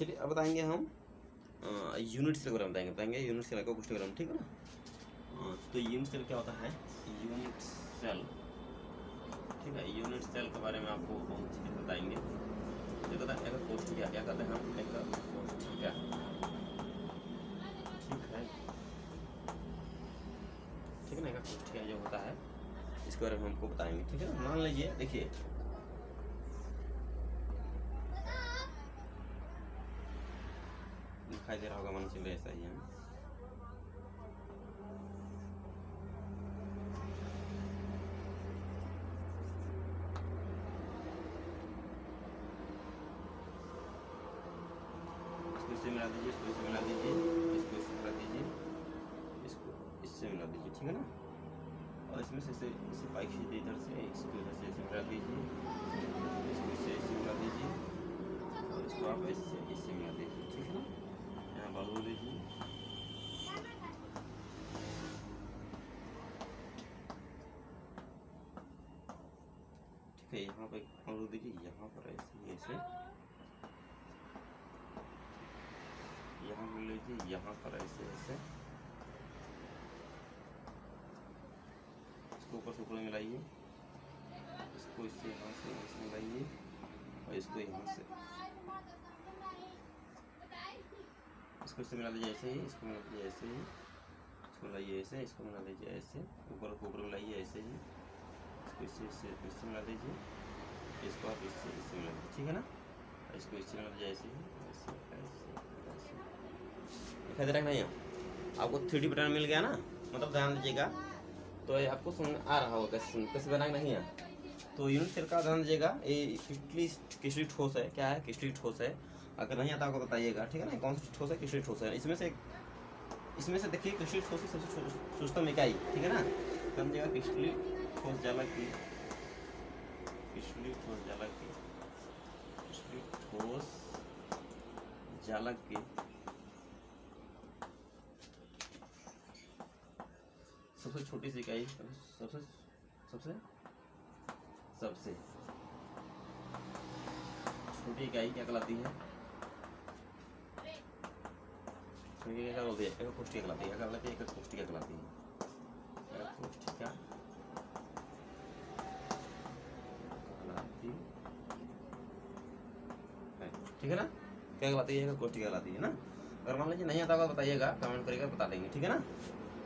चलिए अब बताएंगे हम यूनिट सेल के बारे में बताएंगे यूनिट सेल का कुछ, ठीक है ना। तो यूनिट सेल क्या होता है, यूनिट सेल, ठीक है। यूनिट सेल के बारे में आपको बहुत चीज़ें बताएंगे। जो कहता है एक कोष्ठिका, क्या कहते हैं हम, एक कोष्ठिका, ठीक है ना। एक कोष्ठिका जो होता है इसके बारे में हमको बताएंगे, ठीक है ना। मान लीजिए, देखिए दिखाई दे रहा होगा, मान चलिए ऐसा ही है। इसको इससे मिला दीजिए, इसको इससे मिला दीजिए, इसको इससे मिला दीजिए, इसको इससे मिला दीजिए, ठीक है ना। और इसमें से इसे पाइप खींच इधर से, इसको इधर से इसे मिला दीजिए, इसको इससे इसे मिला दीजिए, और इसको आप इससे मिला दीजिए, ठीक है ना। यहाँ बढ़ो दीजिए, ठीक है। यहाँ पर बढ़ो दीजिए, यहाँ पर ऐसे ऐसे, यहाँ मिल लीजिए, यहाँ पर ऐसे ऐसे, इसको ऊपर से ऊपर मिलाइए, इसको इससे यहाँ से मिलाइए, और इसको यहाँ से, इसको इससे मिला दीजिए ऐसे ही, इसको मिला दीजिए ऐसे ही, इसको मिलाइए ऐसे, इसको मिला दीजिए ऐसे, ऊपर को ऊपर मिलाइए ऐसे ही, इसको इससे मिला दीजिए, इसको आप इससे मिला दीजिए, ठीक है ना। इसको इससे मिला दीजिए ऐसे ही, ऐसे ऐसे, दिखाई दे रहा है नहीं आपको 3D पैटर्न मिल गया ना। मतलब ध्यान दीजिएगा, तो ये आपको समझ आ रहा होगा कैसे बनाना नहीं है। तो यूनिट सेल का ध्यान दीजिएगा, ये किसली ठोस है, क्या है, किसली ठोस है। अगर नहीं आता आपको बताइएगा, ठीक है ना। कौन सी ठोस है, किसली ठोस है। इसमें से देखिए किसली ठोस सबसे सूक्ष्म इकाई, ठीक है ना। समझिएगा किसली ठोस जाला की, किसली ठोस जाला की, किसली ठोस जाला की सबसे छोटी सी इकाई, सबसे छोटी इकाई क्या कहलाती है, क्या बोलते हैं, एक कोष्ठिका कहलाती है, क्या कहलाती है, एक कोष्ठिका कहलाती है, एक कोष्ठिका कहलाती है, ठीक है ना। क्या कहलाती है, एक कोष्ठिका कहलाती है ना। अगर मान लीजिए नहीं आता होगा बताइएगा, कमेंट करिएगा, बता देंगे, ठीक है ना।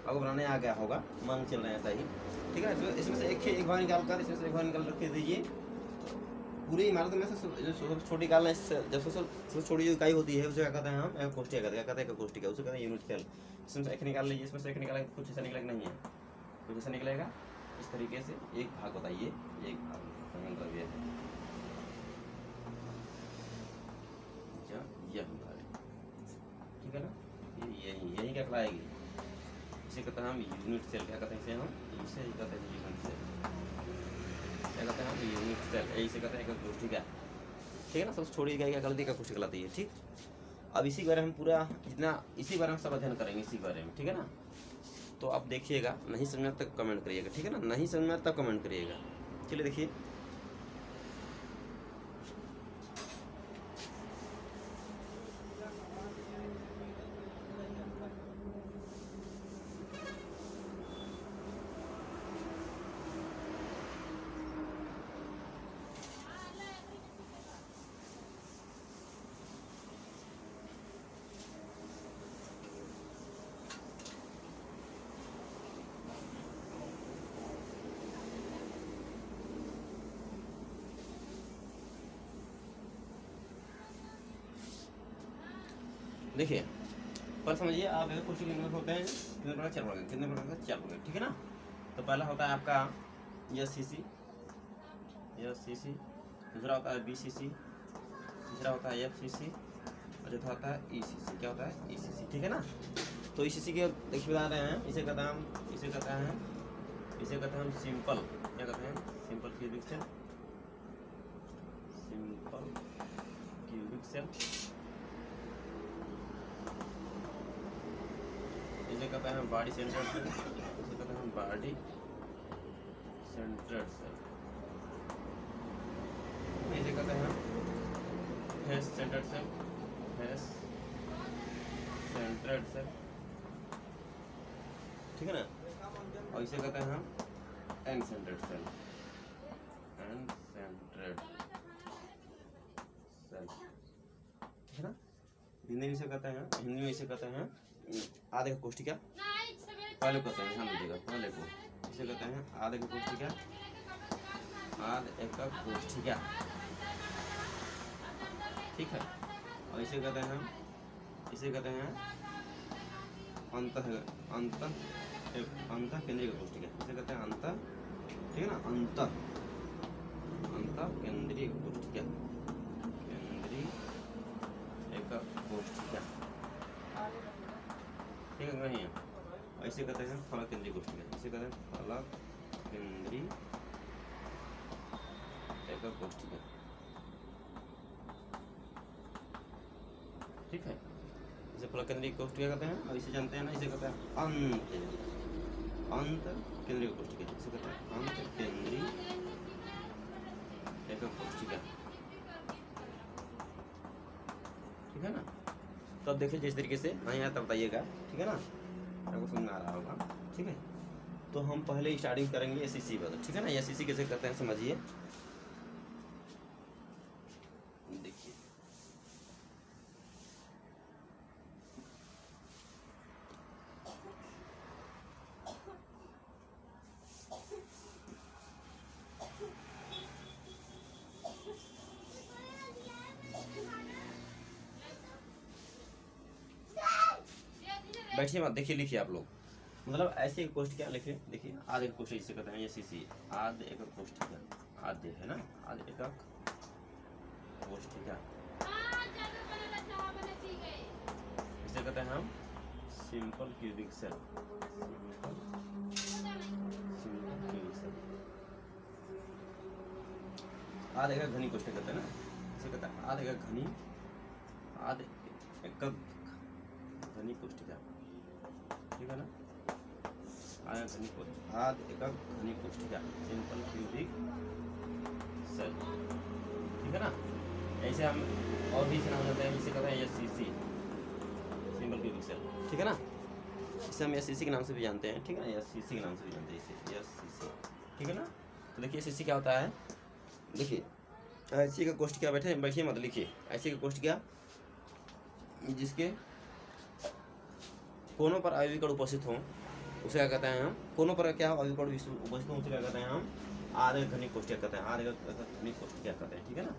आपको बनाने आ गया होगा, मान चल रहे हैं ऐसा ही, ठीक है ना। इसमें से एक बार निकाल कर, इसमें से एक बार निकाल रख दीजिए। पूरी इमारत में से सबसे छोटी निकालना, जब सबसे छोटी जो इकाई होती है उसे क्या कहते हैं हम, एक कोष्ठिका कहते हैं, क्या कहते हैं, एक कोष्ठिका, उसे कहते हैं यूनिट सेल। इसमें से एक निकाल लीजिए, इसमें से एक निकालेगा, कुछ ऐसा निकलेगा नहीं है, कुछ ऐसा निकलेगा इस तरीके से। एक भाग बताइए, एक भाग मतलब ये ठीक है ना। यही क्या कहलाएगी, इसे कहते हैं हम यूनिट सेल। क्या कहते हैं इसे हम, इसे कहते हैं यूनिट सेल, क्या कहते हैं हम, यूनिट सेल। इसे कहते हैं एक कोष्ठिका, ठीक है ना। सबसे छोटी इकाई क्या कहलाती है, कोष्ठिका कहलाती है, ठीक। अब इसी बारे में पूरा जितना इसी बारे में सब अध्ययन करेंगे, इसी बारे में, ठीक है ना। तो आप देखिएगा, नहीं समझ में तक कमेंट करिएगा, ठीक है ना। नहीं समझ में तब कमेंट करिएगा। चलिए देखिए, देखिए पर समझिए आप, एक कोष्ठिका में होते हैं कितने प्रकार, 4 प्रकार, कितने प्रकार का, 4 प्रकार, ठीक है ना। तो पहला होता है आपका SCC, दूसरा होता है BCC, तीसरा होता है FCC, और चौथा होता है ECC। क्या होता है, ECC, ठीक है ना। तो ECC के देखिए बता रहे हैं, इसे कहते हैं हम सिंपल, क्या कहते हैं, simple cubic cell, simple cubic cell. इसे कहते हैं बॉडी सेंटर्ड सेल, इसे कहते हैं बॉडी सेंटर्ड सेल, इसे कहते हैं फेस सेंटर्ड सेल, हैज सेंट्रेड सेल, ठीक है ना। और इसे कहते हैं हम end centred cell, end centred cell, है ना। हिंदी में इसे कहते हैं, हिंदी में इसे कहते हैं आधे का कोष्ठिका। पहले कहते हैं, ध्यान दीजिएगा, पहले को इसे कहते हैं आधे का कोष्ठिका, आध एकक कोष्ठिका, ठीक है। और इसे कहते हैं हम, इसे कहते हैं अंत केंद्रीय कोष्ठिका, इसे कहते हैं अंत, ठीक है ना, अंत केंद्रीय कोष्ठिका, केंद्रीय एकक कोष्ठिका, ठीक है नहीं है। ऐसे कहते हैं फलक केंद्रीय कोष्ठिका, इसे कहते हैं फलक केंद्रीय एकक कोष्ठिका, ठीक है। इसे फलक केंद्रीय कोष्ठिका कहते हैं। और इसे जानते हैं ना, इसे कहते हैं अंत केंद्रीय कोष्ठिका, इसे कहते हैं अंत केंद्रीय एकक कोष्ठिका, ठीक है ना। तो अब देखिए जिस तरीके से यहाँ तक बताइएगा, ठीक है ना, आपको समझ में आ रहा होगा, ठीक है। तो हम पहले स्टार्टिंग करेंगे एससीसी पर, ठीक है ना। एससीसी कैसे करते हैं समझिए, देखिए बैठिए मत, देखिए लिखिए आप लोग, मतलब ऐसे एक कोष्ठिका लिखिए, देखिए आधे एकक कोष्ठिका इसे कहते हैं एससीसी, आधे एकक कोष्ठिका, आधे है ना, आधे एकक कोष्ठिका, इसे कहते हैं हम simple cubic cell, simple cubic cell, आधे एकक घनी कोष्ठिका कहते हैं ना, इसे कहते हैं आधे एकक घनी, आधे एकक घनी कोष्ठिका, ठीक है ना, आध एकक घनी कोष्ठिका, सिंपल क्यूबिक सेल, ठीक है ना। ऐसे हम और भी इसे नाम जानते हैं, इसे कहते हैं एससीसी, सिंपल क्यूबिक सेल, ठीक है ना। इसे हम एससीसी के नाम से भी जानते हैं, ठीक है ना, एससीसी के नाम से भी जानते हैं इसे, एससीसी, ठीक है ना। तो देखिए एससीसी क्या होता है, देखिए ऐसी का कोष्ठिका, बैठिए मत लिखिए, ऐसी का कोष्ठिका जिसके कोनों पर आयवीय कण उपस्थित हों उसे क्या कहते हैं हम, कोनों पर क्या आयवीय कण उपस्थित हों उसे क्या कहते हैं हम, आधे घनी कोष्ठिका कहते हैं, आधे घनी कोष्ठिका कहते हैं, ठीक है ना,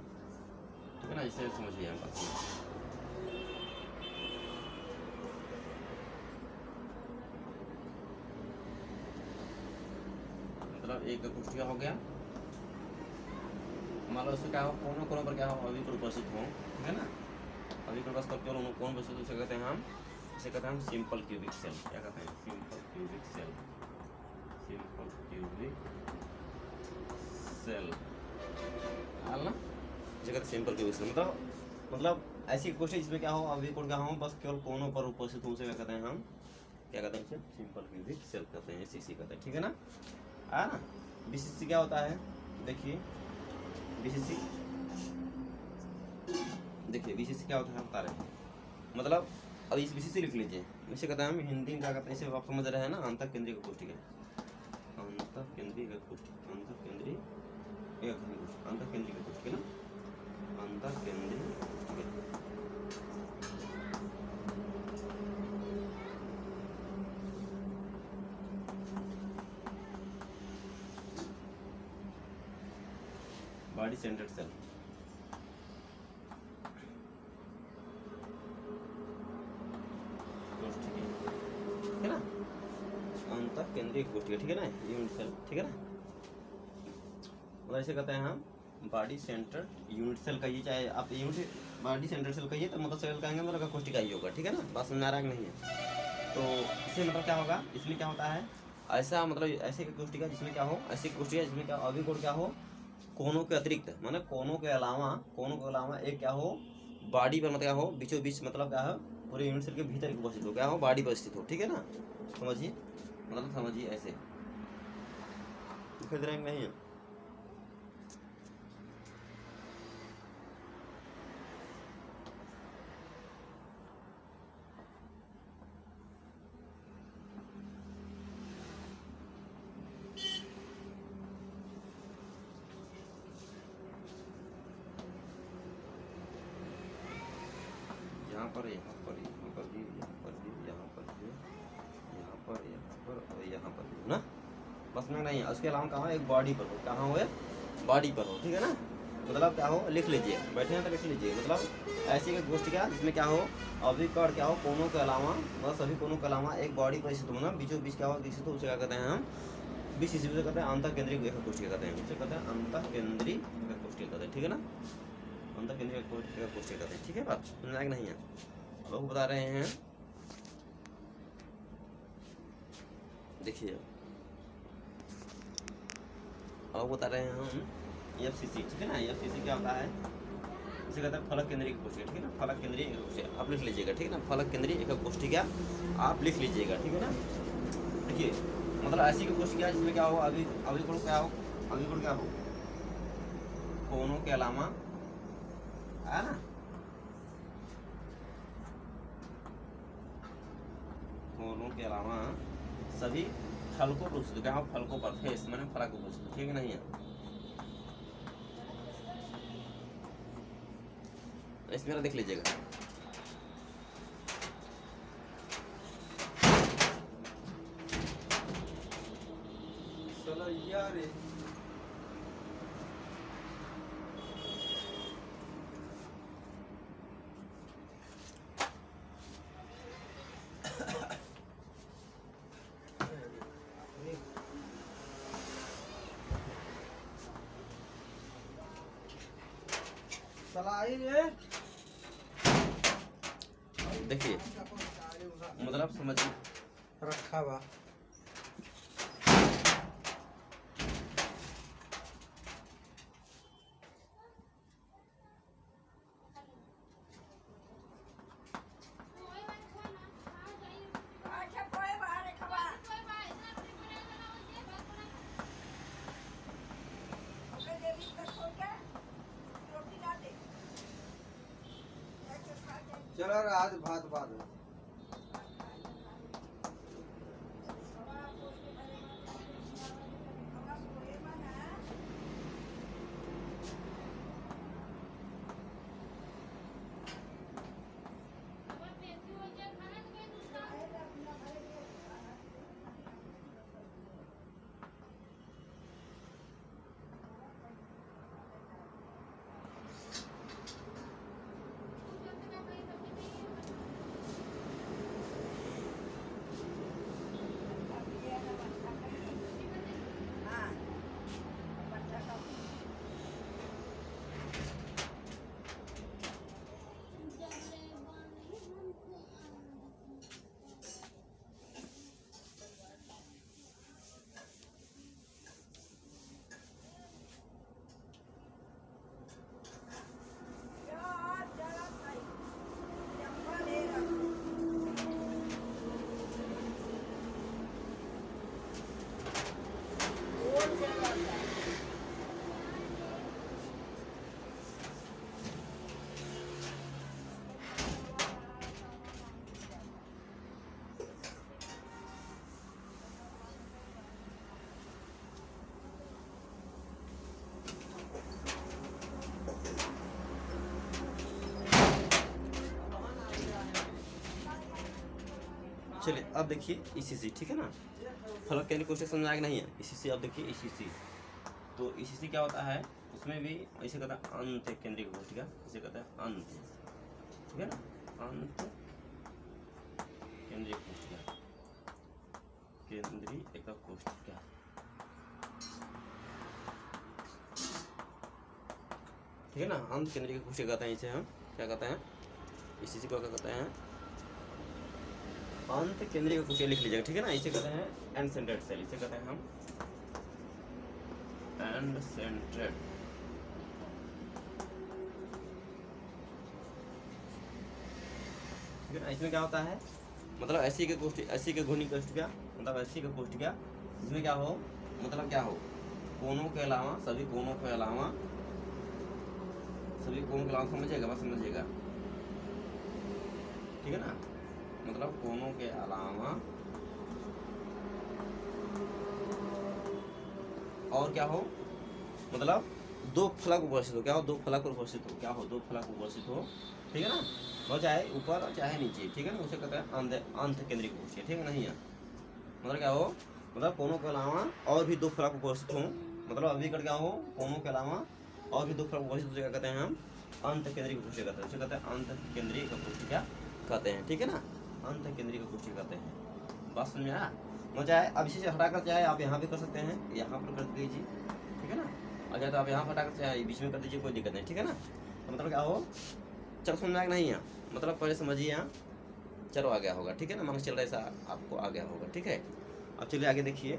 ठीक है ना। इसे समझिए हम बात, मतलब एक कोष्ठिका हो गया, मान लो उससे क्या हो, कोनों पर क्या हो, आयवीय कण उपस्थित हों, ठीक है ना, आयवीय कण बस केवल कौन उपस्थित, उसे कहते हैं हम, इसे कहते हैं हम सिंपल क्यूबिक सेल, क्या कहते हैं, simple cubic cell, simple cubic cell, ना, इसे कहते हैं सिंपल क्यूबिक सेल, मतलब ऐसी कोष्ठिका जिसमें क्या हो, आयवीय कण क्या हो, बस केवल कोनों पर उपस्थित हो, उसे क्या कहते हैं हम, क्या कहते हैं, इसे सिंपल क्यूबिक सेल कहते हैं, एससीसी कहते हैं, ठीक है ना। ना बीसीसी क्या होता है, देखिए बीसीसी, देखिए बीसीसी क्या होता है बता रहे हैं, मतलब अब इस बीसीसी लिख लीजिए, इसे कहते हैं हम हिंदी में क्या कहते हैं, इसे आप समझ रहे हैं ना, अंतः केंद्रीय कोष्ठिका, अंतः केंद्रीय कोष्ठिका, अंतः केंद्रीय कोष्ठिका, अंतः केंद्रीय कोष्ठिका ना, अंतः केंद्रीय कोष्ठिका, बॉडी सेंटर्ड सेल, है ना, अंतः केंद्रीय कोष्ठिका, ठीक है ना, यूनिट सेल, ठीक है ना। मतलब इसे कहते हैं हम बॉडी सेंटर्ड यूनिट सेल कहिए, चाहे आप यूनिट बॉडी सेंटर्ड सेल कहिए, तो मतलब सेल कहेंगे मतलब कोष्ठिका ही होगा, ठीक है ना, बात समझ आ रहा है कि नहीं है। तो इससे मतलब क्या होगा, इसमें क्या होता है, ऐसा मतलब ऐसे कोष्ठिका जिसमें क्या हो, ऐसी कोष्ठिका जिसमें क्या आयवीय कण क्या हो, कोनों के अतिरिक्त, माने कोनों के अलावा एक क्या हो, बॉडी पर मतलब क्या हो, बीचों बीच मतलब क्या हो, पूरे यूनिट सेल के भीतर उपस्थित हो, क्या हो, बॉडी पर स्थित हो, ठीक है ना, समझिए, मतलब समझिए ऐसे दिखाई दे रहा है नहीं है। यहाँ पर, यहाँ पर, यहाँ पर भी, यहाँ पर भी, यहाँ पर भी, यहाँ पर, यहाँ पर और यहाँ पर भी ना, बस में नहीं है। उसके अलावा कहाँ एक बॉडी पर हो, कहाँ हो, बॉडी पर हो, ठीक है ना। मतलब क्या हो, लिख लीजिए, बैठे हैं तो लिख लीजिए। मतलब ऐसी एक गोष्ठी क्या जिसमें क्या हो, अभिकर्ण क्या हो, कोनों के अलावा, मतलब सभी कोनों के अलावा एक बॉडी पर स्थित होना, बीचों बीच क्या हो स्थित हो, उसे क्या कहते हैं हम, बीच स्थित उसे कहते हैं अंतः केंद्रीय एकक कोष्ठी कहते हैं, उसे कहते हैं अंतः केंद्रीय एकक कोष्ठी कहते हैं, ठीक है ना, अंतः केंद्रीय एकक कोष्ठी कहते हैं, ठीक है। बात समझ आएगी नहीं है, लोग बता रहे हैं, देखिए अब बता रहे हैं हम FCC, ठीक है ना। FCC क्या होता है, इसे कहते हैं फलक केंद्रीय एकक कोष्ठी, ठीक है ना, फलक केंद्रीय एकक कोष्ठी आप लिख लीजिएगा, ठीक है ना, फलक केंद्रीय एकक कोष्ठी क्या आप लिख लीजिएगा, ठीक है ना। देखिए मतलब ऐसी एकक कोष्ठी क्या जिसमें क्या हो, अभिकोण क्या हो, अभिकोण क्या हो, कोनों के अलावा है ना, कोनों के अलावा सभी फलकों पर स्थित, क्या हो, फलकों पर, फेस मैंने फलकों पर स्थित, ठीक है नहीं है। इसमें देख लीजिएगा, चलो यार देखिए मतलब समझिए, रखा हुआ चलो आज भात बाद में। चलिए अब देखिए ECC, ठीक है ना, फलक केंद्रीय कोष्ठी समझ आएगा नहीं है। ECC अब देखिए ECC, तो ECC क्या होता है, उसमें भी इसे कहता है अंत केंद्रीय कोष्ठी का, इसे कहता है अंत, ठीक है ना, अंत केंद्रीय कोष्ठी का, केंद्रीय एकक कोष्ठी का, ठीक है ना, अंत केंद्रीय कोष्ठी कहते हैं इसे हम, क्या कहते हैं, ECC को क्या कहते हैं, अंत केंद्रीय कोष्ठी लिख लीजिएगा, ठीक है ना। इसे कहते हैं एंड सेंटर्ड सेल, इसे कहते हैं हम एंड सेंटर्ड, ठीक है ना। इसमें क्या होता है, मतलब ऐसी के कोष्ठी, ऐसी के घूर्णी कोष्ठी क्या, मतलब ऐसी के कोष्ठी क्या, इसमें क्या हो, मतलब क्या हो, कोनों के अलावा, सभी कोनों के अलावा, सभी कोनों के अलावा, समझिएगा, बस समझिएगा, ठीक है ना, मतलब कोनों के अलावा और क्या हो, मतलब दो फलक उपस्थित हो, क्या हो, दो फलक उपस्थित हो, क्या हो, दो फलक उपस्थित हो, ठीक है ना, वो चाहे ऊपर और चाहे नीचे, ठीक है ना, उसे कहते हैं अंत केंद्रिक कुर्सी, ठीक है नहीं है, मतलब क्या हो, मतलब कोनों के अलावा और भी दो फलक उपस्थित हो, मतलब अभी कर क्या हो, कोनों के अलावा और भी दो फलक उपस्थित हो, क्या कहते हैं हम, अंत केंद्रिक कुर्सी कहते हैं, उसे कहते हैं अंत केंद्रिक कुर्सी क्या कहते हैं, ठीक है ना, अंत केंद्रिक कुर्सी कहते हैं। बात समझ में आया? मतलब चाहे अब इसी से हटाकर चाहे आप यहाँ भी कर सकते हैं, यहाँ पर कर दीजिए, ठीक है ना, अगर तो आप यहाँ पर हटाकर चाहे बीच में कर दीजिए, कोई दिक्कत नहीं, ठीक है ना, तो मतलब क्या हो, चलो समझ में आया नहीं है, मतलब पहले समझिए यहाँ, चलो आ गया होगा, ठीक है ना, मन चल रहा है ऐसा आपको आ गया होगा, ठीक है। अब चलिए आगे देखिए।